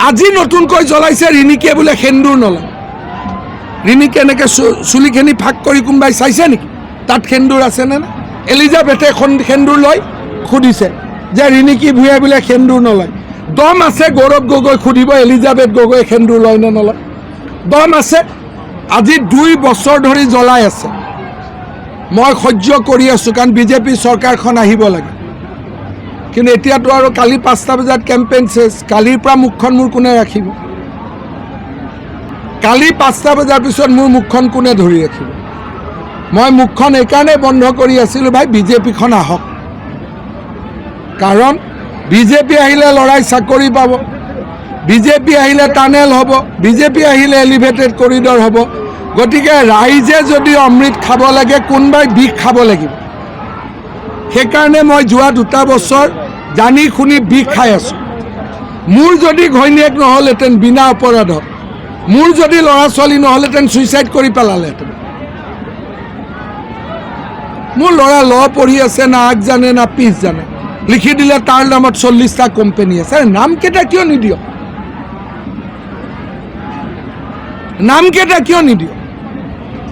আজি নতুনকৈ জ্বলাইছে ৰিণিকে বোলে সেন্দুৰ নলয়। ৰিণিকে এনেকৈ চুলিখিনি ফাঁক কৰি কোনোবাই চাইছে নেকি তাত সেন্দুৰ আছেনে না? এলিজাবেথে সেন্দুৰ লয় সুধিছে যে ৰিণিকী ভূঞাই বোলে সেন্দুৰ নলয়। দম আছে গৌৰৱ গগৈ সুধিব এলিজাবেথ গগৈ সেন্দুৰ লয় নে নলয়? দম আছে। আজি 2 বছৰ ধৰি জ্বলাই আছে। মই সহ্য কৰি আছোঁ কাৰণ বিজেপি চৰকাৰখন আহিব লাগে। কিন্তু এতিয়াতো আৰু কালি 5টা বজাত কেম্পেইন চেছ। কালিৰ পৰা মুখখন মোৰ কোনে ৰাখিব? কালি 5টা বজাৰ পিছত মোৰ মুখখন কোনে ধৰি ৰাখিব? মই মুখখন এইকাৰণে বন্ধ কৰি আছিলোঁ ভাই বিজেপিখন আহক। কাৰণ বিজেপি আহিলে ল'ৰাই চাকৰি পাব, বিজেপি আহিলে টানেল হ'ব, বিজেপি আহিলে এলিভেটেড কৰিডৰ হ'ব। গতিকে ৰাইজে যদি অমৃত খাব লাগে কোনোবাই বিষ খাব লাগিব। সেইকাৰণে মই যোৱা 2টা বছৰ জানি শুনি বিষ খাই আছোঁ। মোৰ যদি ঘৈণীয়েক নহ'লহেঁতেন বিনা অপৰাধত, মোৰ যদি ল'ৰা ছোৱালী নহ'লহেঁতেন ছুইচাইড কৰি পেলালেহেঁতেন। মোৰ ল'ৰা ল পঢ়ি আছে, না আগ জানে না পিছ জানে। লিখি দিলে তাৰ নামত 40টা কোম্পানী আছে। নামকেইটা কিয় নিদিয়? নামকেইটা কিয় নিদিয়?